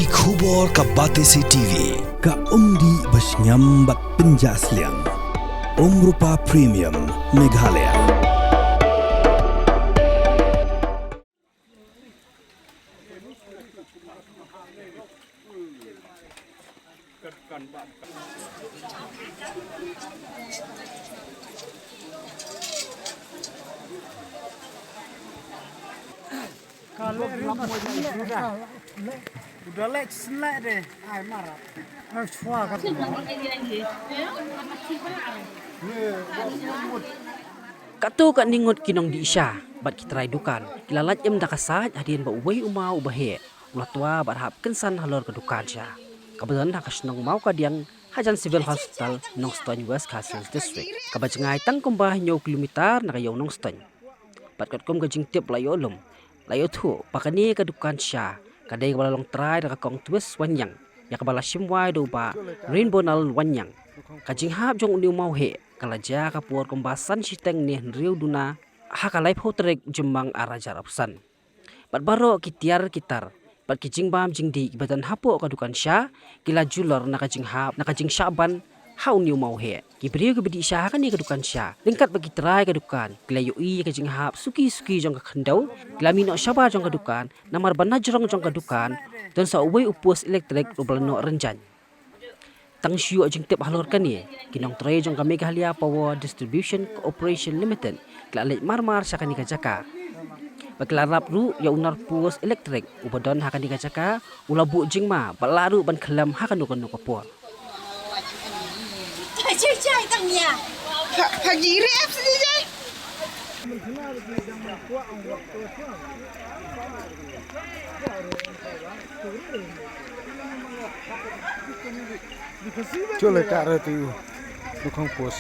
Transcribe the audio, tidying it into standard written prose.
Ki khubor ka Batesi TV. Ka umdi basnyam bak penjaslian. Rupa Premium Meghalaya. Kalau udah lek selek deh, ay marah. Suah kan. Katu kat ningut kinong di isya, bat kitrai dukan. Kilalat yam dakasat hadian ba ubai uma ubahe. Ulah tua berhap kensan halor ke dukan sya. Kebetulan hakas nong mau kadiang Hajan Civil Hospital nong Stone West Castles District. Kabajengai tang kumbah nyaw kilometer nakayong nong Stone. Bat kat kum gajing tiap layo lum. Layo tu pakani ke dukan sya. Kadai kebala long try dak kong twist wanyang. Ya kebala simwai do ba rainbow nal wanyang. Kajing hap jong uniu mau he. Kalaja kapuar kumbasan siteng nih riu duna. Hakalai potrek jembang arajar apsan. Bat baro kitiar kitar. Bat kijing bam jing di ibatan hapo kadukan sya. Kila julor nakajing hap nakajing syaban. Hau niu mau he. Kibriu kebedi sya kan ni kadukan sya. Lengkat bagi terai kadukan. Kila yui kajing hap suki-suki jong kakendau. Kila minok syaba jong kadukan. Namar banajrong jong kadukan. Dan sauway upus elektrik rubalano renjan. Tang syu jing tip halor kan ni. Kinong tray jong kami Meghalaya Power Distribution Corporation Limited. Kila lek marmar sya kan ni kajaka. Baklarap ru ya unar pus elektrik. Ubadon hakan ni kajaka. Ulabu jing ma. Balaru ban kelam hakan nukan nukapur. Cai tang ya. Pagi rep saja. Coba cara tu, tukang pos.